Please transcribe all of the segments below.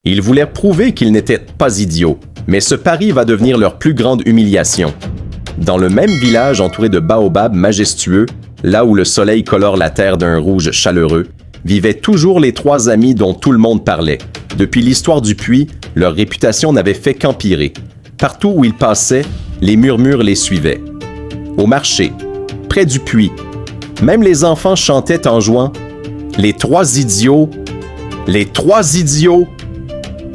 Ils voulaient prouver qu'ils n'étaient pas idiots, mais ce pari va devenir leur plus grande humiliation. Dans le même village entouré de baobabs majestueux, là où le soleil colore la terre d'un rouge chaleureux, vivaient toujours les trois amis dont tout le monde parlait. Depuis l'histoire du puits, leur réputation n'avait fait qu'empirer. Partout où ils passaient, les murmures les suivaient. Au marché, près du puits, même les enfants chantaient en jouant « Les trois idiots! Les trois idiots! »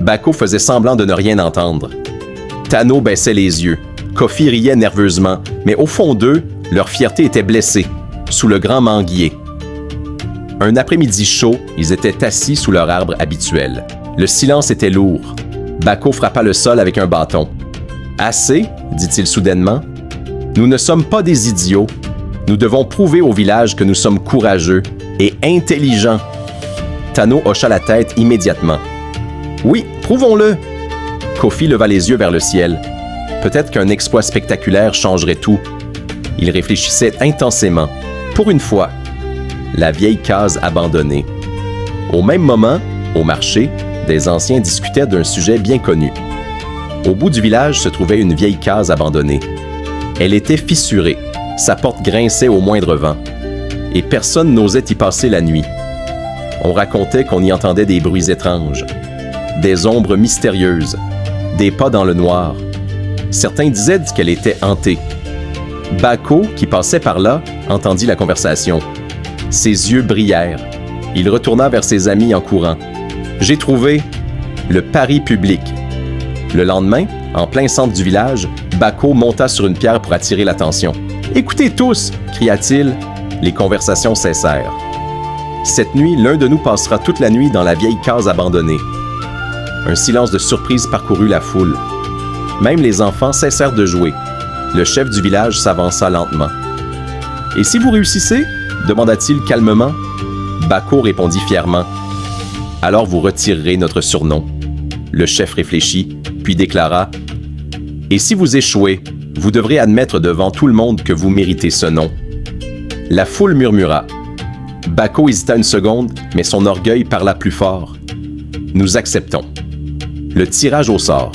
Bako faisait semblant de ne rien entendre. Tano baissait les yeux. Kofi riait nerveusement, mais au fond d'eux, leur fierté était blessée, sous le grand manguier. Un après-midi chaud, ils étaient assis sous leur arbre habituel. Le silence était lourd. Bako frappa le sol avec un bâton. « Assez, dit-il soudainement. Nous ne sommes pas des idiots. Nous devons prouver au village que nous sommes courageux et intelligents. » Tano hocha la tête immédiatement. « Oui, prouvons-le. » Kofi leva les yeux vers le ciel. Peut-être qu'un exploit spectaculaire changerait tout. Il réfléchissait intensément. Pour une fois, la vieille case abandonnée. Au même moment, au marché, des anciens discutaient d'un sujet bien connu. Au bout du village se trouvait une vieille case abandonnée. Elle était fissurée, sa porte grinçait au moindre vent, et personne n'osait y passer la nuit. On racontait qu'on y entendait des bruits étranges, des ombres mystérieuses, des pas dans le noir. Certains disaient qu'elle était hantée. Bako, qui passait par là, entendit la conversation. Ses yeux brillèrent. Il retourna vers ses amis en courant. « J'ai trouvé le pari public. » Le lendemain, en plein centre du village, Bako monta sur une pierre pour attirer l'attention. « Écoutez tous !» cria-t-il. Les conversations cessèrent. Cette nuit, l'un de nous passera toute la nuit dans la vieille case abandonnée. Un silence de surprise parcourut la foule. Même les enfants cessèrent de jouer. Le chef du village s'avança lentement. « Et si vous réussissez ?» demanda-t-il calmement. Bako répondit fièrement. « Alors vous retirerez notre surnom. » Le chef réfléchit, puis déclara « Et si vous échouez, vous devrez admettre devant tout le monde que vous méritez ce nom. » La foule murmura. Bako hésita une seconde, mais son orgueil parla plus fort. « Nous acceptons. » Le tirage au sort.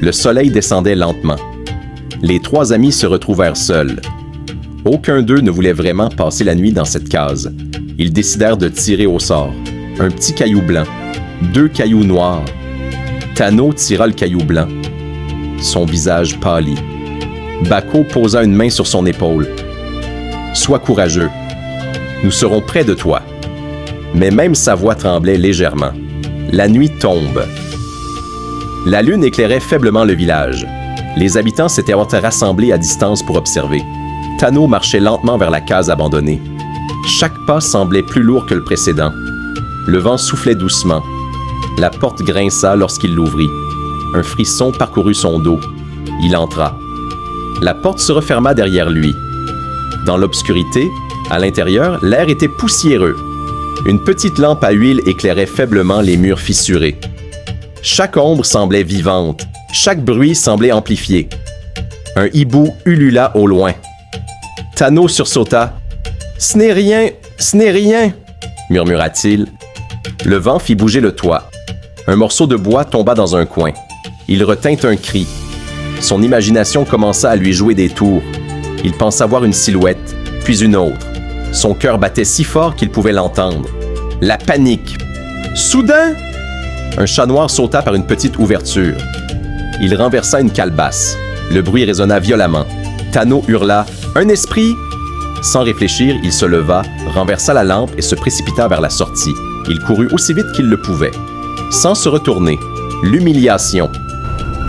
Le soleil descendait lentement. Les trois amis se retrouvèrent seuls. Aucun d'eux ne voulait vraiment passer la nuit dans cette case. Ils décidèrent de tirer au sort. Un petit caillou blanc, 2 cailloux noirs. Tano tira le caillou blanc. Son visage pâlit. Bako posa une main sur son épaule. « Sois courageux. Nous serons près de toi. » Mais même sa voix tremblait légèrement. La nuit tombe. La lune éclairait faiblement le village. Les habitants s'étaient rassemblés à distance pour observer. Tano marchait lentement vers la case abandonnée. Chaque pas semblait plus lourd que le précédent. Le vent soufflait doucement. La porte grinça lorsqu'il l'ouvrit. Un frisson parcourut son dos. Il entra. La porte se referma derrière lui. Dans l'obscurité, à l'intérieur, l'air était poussiéreux. Une petite lampe à huile éclairait faiblement les murs fissurés. Chaque ombre semblait vivante. Chaque bruit semblait amplifié. Un hibou ulula au loin. Tano sursauta. « Ce n'est rien, ce n'est rien !» murmura-t-il. Le vent fit bouger le toit. Un morceau de bois tomba dans un coin. Il retint un cri. Son imagination commença à lui jouer des tours. Il pensa voir une silhouette, puis une autre. Son cœur battait si fort qu'il pouvait l'entendre. La panique. Soudain, un chat noir sauta par une petite ouverture. Il renversa une calebasse. Le bruit résonna violemment. Tano hurla « Un esprit !» Sans réfléchir, il se leva, renversa la lampe et se précipita vers la sortie. Il courut aussi vite qu'il le pouvait. Sans se retourner, l'humiliation.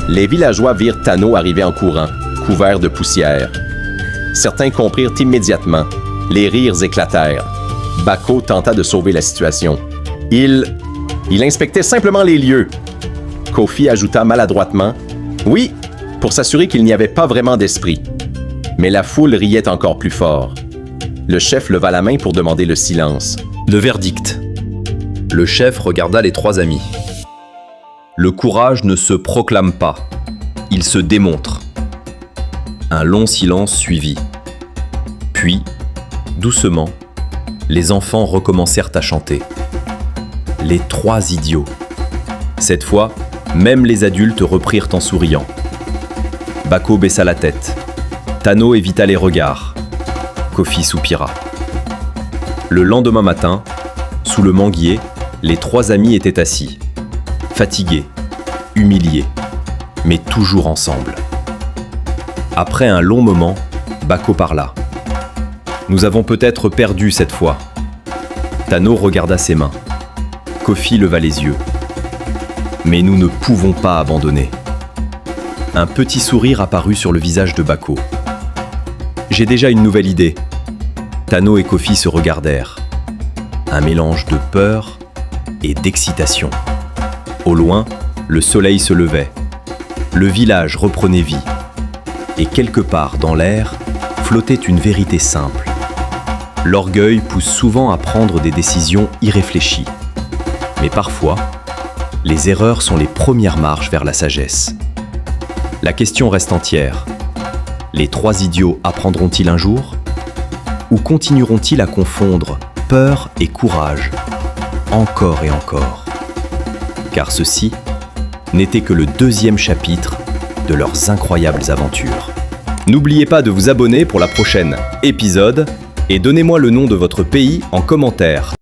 Les villageois virent Tano arriver en courant, couvert de poussière. Certains comprirent immédiatement. Les rires éclatèrent. Bako tenta de sauver la situation. Il inspectait simplement les lieux. Kofi ajouta maladroitement « Oui », pour s'assurer qu'il n'y avait pas vraiment d'esprit. Mais la foule riait encore plus fort. Le chef leva la main pour demander le silence. Le verdict. Le chef regarda les trois amis. Le courage ne se proclame pas, il se démontre. Un long silence suivit. Puis, doucement, les enfants recommencèrent à chanter. Les trois idiots. Cette fois, même les adultes reprirent en souriant. Bako baissa la tête. Tano évita les regards. Kofi soupira. Le lendemain matin, sous le manguier, les trois amis étaient assis. Fatigués, humiliés, mais toujours ensemble. Après un long moment, Bako parla. « Nous avons peut-être perdu cette fois. » Tano regarda ses mains. Kofi leva les yeux. « Mais nous ne pouvons pas abandonner. » Un petit sourire apparut sur le visage de Bako. « J'ai déjà une nouvelle idée. » Tano et Kofi se regardèrent. Un mélange de peur et d'excitation. Au loin, le soleil se levait. Le village reprenait vie. Et quelque part dans l'air, flottait une vérité simple. L'orgueil pousse souvent à prendre des décisions irréfléchies. Mais parfois, les erreurs sont les premières marches vers la sagesse. La question reste entière. Les trois idiots apprendront-ils un jour ? Ou continueront-ils à confondre peur et courage, encore et encore ? Car ceci n'était que le deuxième chapitre de leurs incroyables aventures. N'oubliez pas de vous abonner pour la prochaine épisode et donnez-moi le nom de votre pays en commentaire.